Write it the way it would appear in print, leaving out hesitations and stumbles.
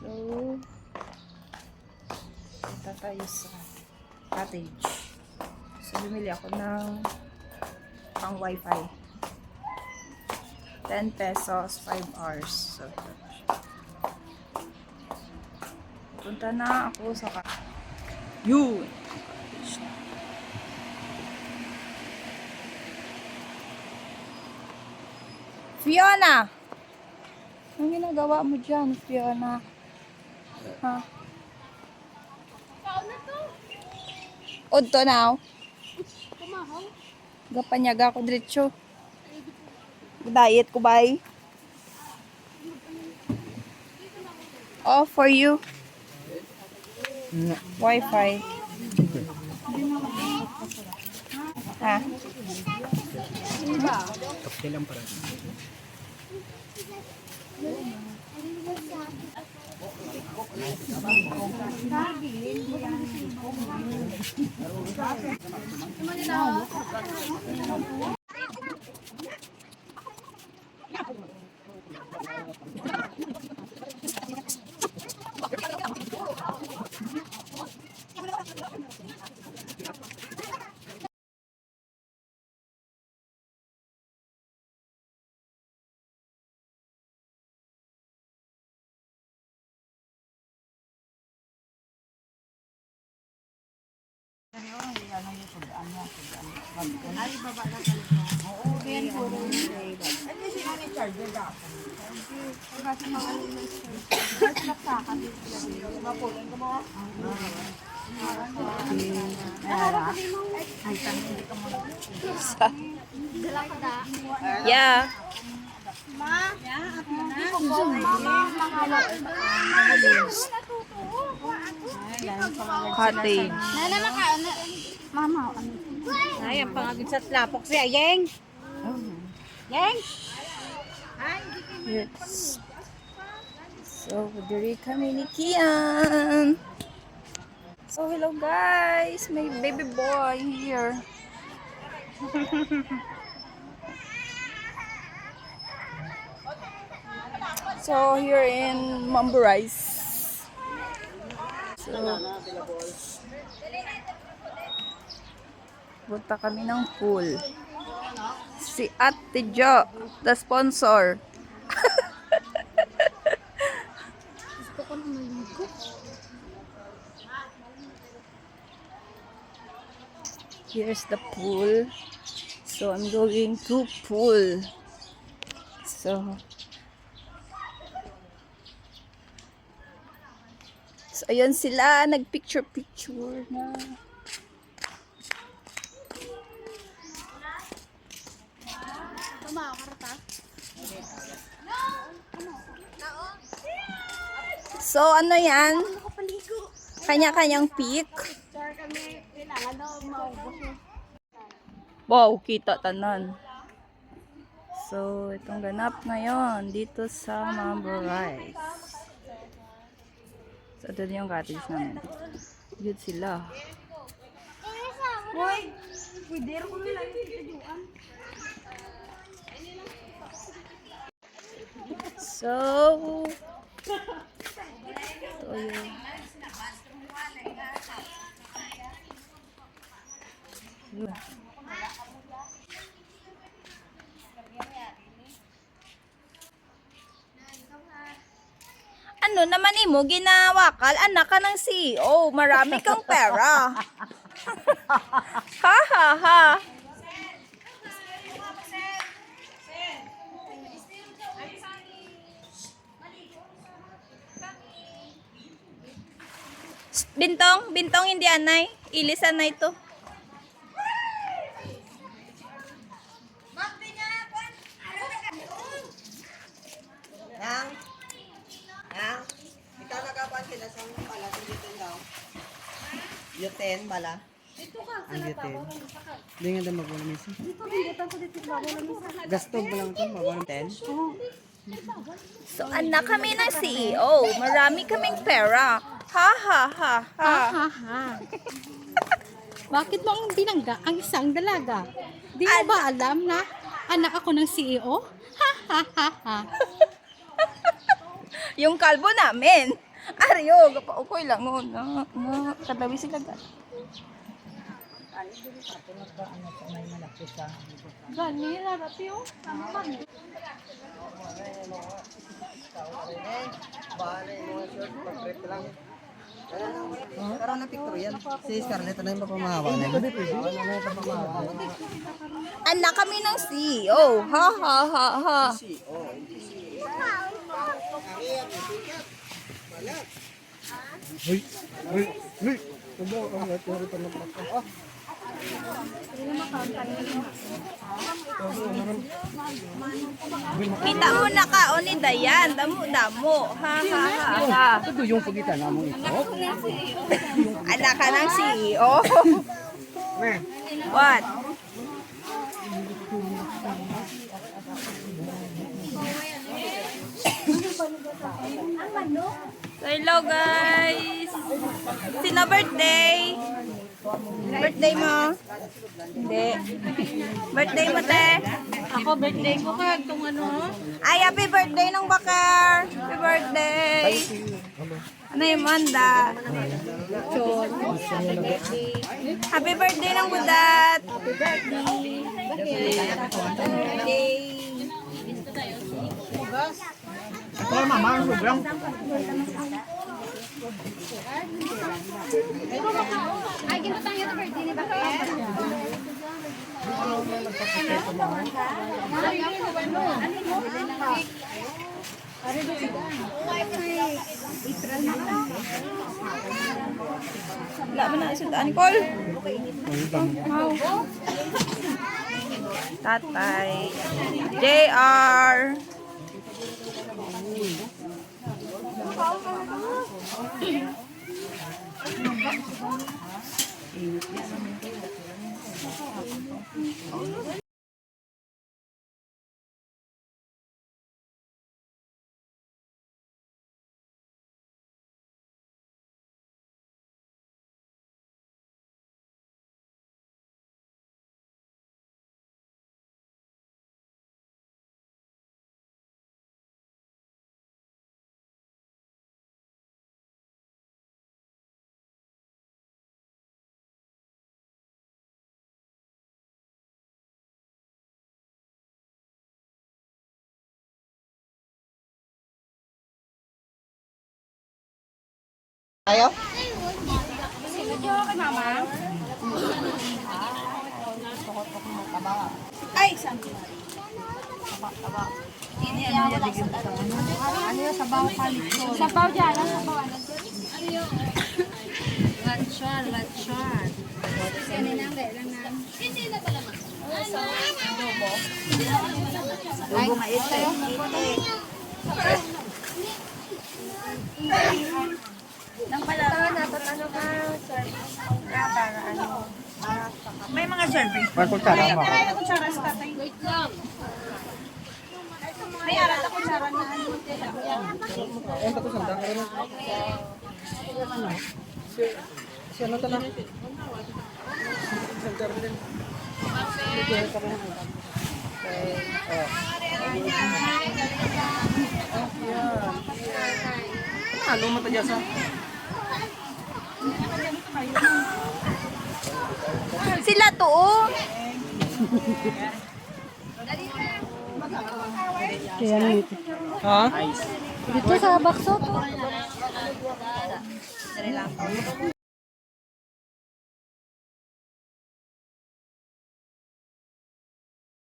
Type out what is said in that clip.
So, punta tayo sa cottage. So, bumili ako ng pang wifi. 10 pesos, 5 hours. So, punta na ako sa yun! Fiona! Anong ginagawa mo dyan, Fiona? Ha? Udto na, gapanyaga ako diretso. Diet ko, bay. Oh, for you. Wi-Fi. Ha? Okay lang para. Yeah. Cottage. Mama, ay, ang pangagin sa tlapok siya, Yeng. Yeng? Yes. So, diri kami ni Kian. So, hello guys. May baby boy here. So, here in Mamburais. So, punta kami ng pool. Si Ate Jo, the sponsor. Here's the pool. So, I'm going to pool. So, ayan sila. Nagpicture-picture na. So, ano yan? Kanya-kanyang pic. Wow, kita tanan. So, itong ganap ngayon dito sa Mamburais. So, ito yung cottage namin. Yun sila. So, ito yun. Ano naman mo, ginawakal, anak ka ng CEO, marami kang pera. Ha ha ha. Bintong, hindi anay. Ilis anay to. Ikaw nagapan sila sa pala sa Yuten daw. Yuten bala. Ang gitin. Hindi nga daw magulang isa. Gasto mo lang ito, magulang 10. So, anak kami ng CEO. Marami kaming pera. Ha ha ha ha. Bakit mo ang binangga ang isang dalaga? Di mo ba alam na anak ako ng CEO? Ha ha ha ha. Yung kalbo namin. Aryo, gapaukoy lang mo na katabi sila gat. Gani, harap yun. Karoon na picture yan. Si Scarlett, ano yung papamahawa na yun? Anak kami ng CEO. Ha ha ha ha. Uy! Uy! Uy! Ito ang lahat yung rito ng pako. Kita mo na ka o ni Dayan. Damo. Ha ha ha ha. Ito yung pagitan namong ito. Anak ka ng CEO. What? So, hello guys. Sino birthday? Birthday mo? Hindi. Birthday mo, te? Ako, birthday ko ka. Itong ano? Ay, happy birthday ng Bakar. Happy birthday. Ano yung Manda? Happy birthday ng Budat. Happy birthday. Ay, ginutang yung birthday ni Bakit? Wala mo na isudaan, Col. Tatay. JR. Ayaw? Ay, saan? Sabaw dyan. Ay, ite. Nang pala. Ano ka, sir? Para ano? May mga serving. Pagkutsara mo. Wait lang. May aral ako kutsara na ano. Ayun, tapos ang dami rin. Si ano ito na? Si Scarlett. Ano mo tadya sa? Sila to, oh. Kaya lang ito. Ha? Dito sa bakso.